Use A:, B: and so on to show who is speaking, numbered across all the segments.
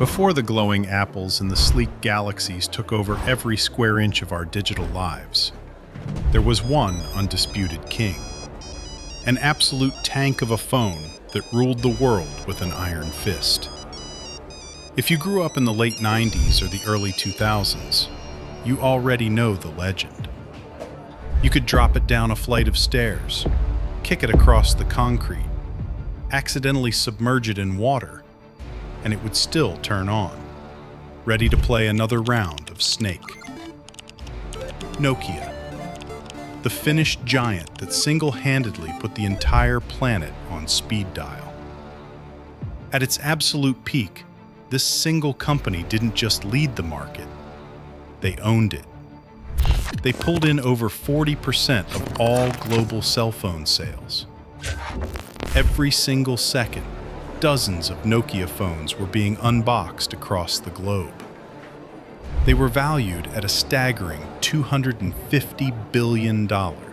A: Before the glowing apples and the sleek galaxies took over every square inch of our digital lives, there was one undisputed king. An absolute tank of a phone that ruled the world with an iron fist. If you grew up in the late 90s or the early 2000s, you already know the legend. You could drop it down a flight of stairs, kick it across the concrete, accidentally submerge it in water, and it would still turn on, ready to play another round of Snake. Nokia, the Finnish giant that single-handedly put the entire planet on speed dial. At its absolute peak, this single company didn't just lead the market, they owned it. They pulled in over 40% of all global cell phone sales. Every single second, dozens of Nokia phones were being unboxed across the globe. They were valued at a staggering $250 billion. To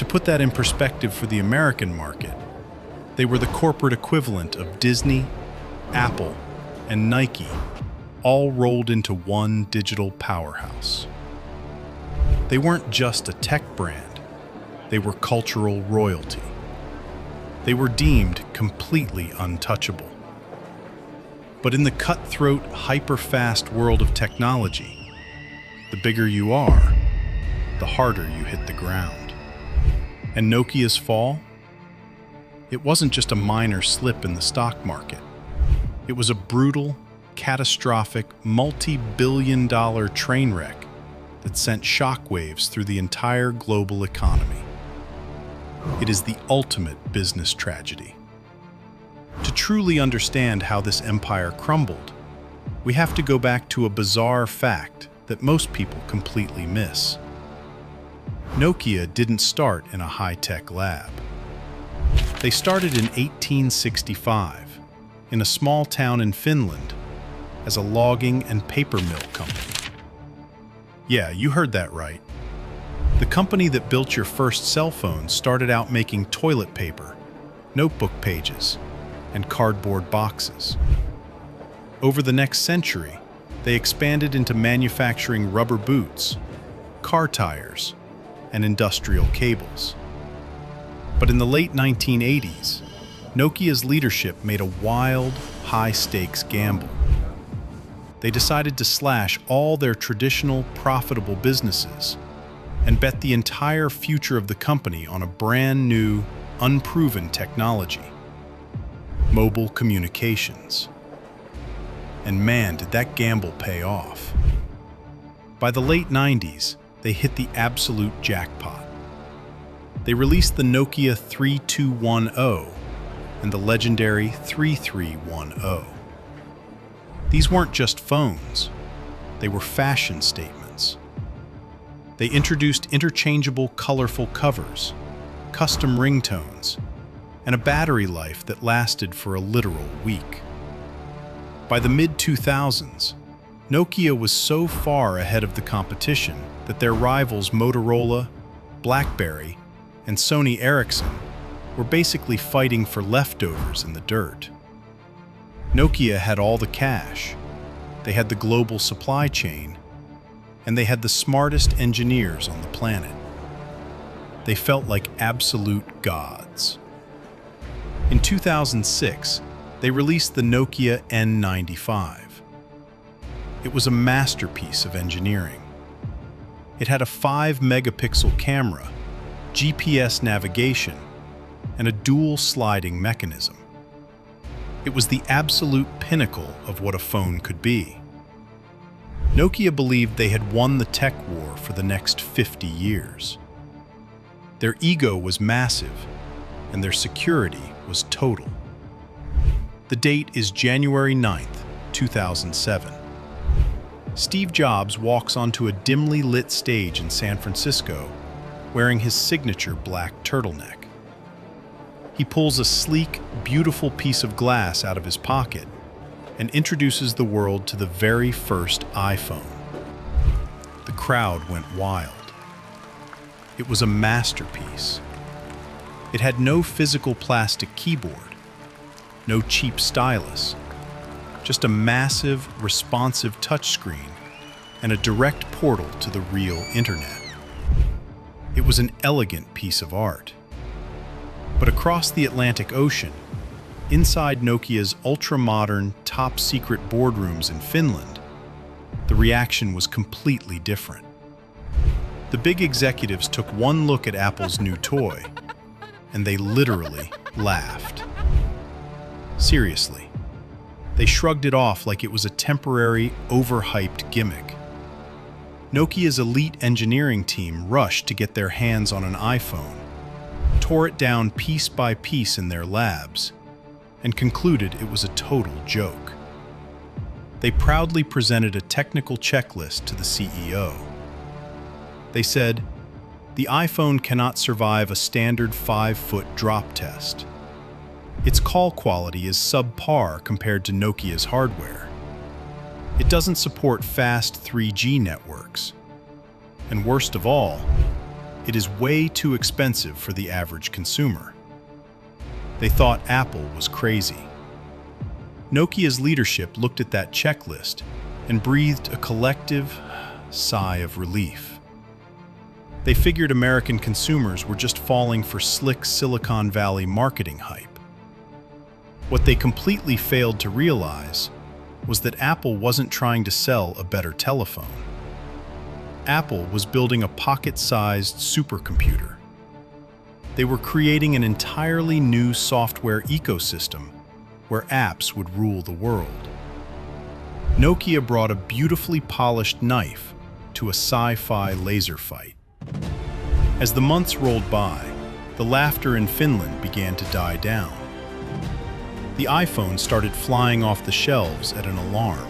A: put that in perspective for the American market, they were the corporate equivalent of Disney, Apple, and Nike, all rolled into one digital powerhouse. They weren't just a tech brand, they were cultural royalty. They were deemed completely untouchable. But in the cutthroat, hyper-fast world of technology, the bigger you are, the harder you hit the ground. And Nokia's fall? It wasn't just a minor slip in the stock market. It was a brutal, catastrophic, multi-billion-dollar train wreck that sent shockwaves through the entire global economy. It is the ultimate business tragedy. To truly understand how this empire crumbled, we have to go back to a bizarre fact that most people completely miss. Nokia didn't start in a high-tech lab. They started in 1865 in a small town in Finland as a logging and paper mill company. Yeah, you heard that right. The company that built your first cell phone started out making toilet paper, notebook pages, and cardboard boxes. Over the next century, they expanded into manufacturing rubber boots, car tires, and industrial cables. But in the late 1980s, Nokia's leadership made a wild, high-stakes gamble. They decided to slash all their traditional, profitable businesses and bet the entire future of the company on a brand new, unproven technology: mobile communications. And man, did that gamble pay off. By the late 90s, they hit the absolute jackpot. They released the Nokia 3210 and the legendary 3310. These weren't just phones, they were fashion statements. They introduced interchangeable, colorful covers, custom ringtones, and a battery life that lasted for a literal week. By the mid-2000s, Nokia was so far ahead of the competition that their rivals Motorola, BlackBerry, and Sony Ericsson were basically fighting for leftovers in the dirt. Nokia had all the cash, they had the global supply chain, and they had the smartest engineers on the planet. They felt like absolute gods. In 2006, they released the Nokia N95. It was a masterpiece of engineering. It had a 5-megapixel camera, GPS navigation, and a dual sliding mechanism. It was the absolute pinnacle of what a phone could be. Nokia believed they had won the tech war for the next 50 years. Their ego was massive, and their security was total. The date is January 9th, 2007. Steve Jobs walks onto a dimly lit stage in San Francisco wearing his signature black turtleneck. He pulls a sleek, beautiful piece of glass out of his pocket and introduces the world to the very first iPhone. The crowd went wild. It was a masterpiece. It had no physical plastic keyboard, no cheap stylus, just a massive, responsive touchscreen and a direct portal to the real internet. It was an elegant piece of art. But across the Atlantic Ocean, inside Nokia's ultra-modern, top-secret boardrooms in Finland, the reaction was completely different. The big executives took one look at Apple's new toy, and they literally laughed. Seriously. They shrugged it off like it was a temporary, overhyped gimmick. Nokia's elite engineering team rushed to get their hands on an iPhone, tore it down piece by piece in their labs, and concluded it was a total joke. They proudly presented a technical checklist to the CEO. They said, "The iPhone cannot survive a standard 5-foot drop test. Its call quality is subpar compared to Nokia's hardware. It doesn't support fast 3G networks. And worst of all, it is way too expensive for the average consumer." They thought Apple was crazy. Nokia's leadership looked at that checklist and breathed a collective sigh of relief. They figured American consumers were just falling for slick Silicon Valley marketing hype. What they completely failed to realize was that Apple wasn't trying to sell a better telephone. Apple was building a pocket-sized supercomputer. They were creating an entirely new software ecosystem where apps would rule the world. Nokia brought a beautifully polished knife to a sci-fi laser fight. As the months rolled by, the laughter in Finland began to die down. The iPhone started flying off the shelves at an alarm.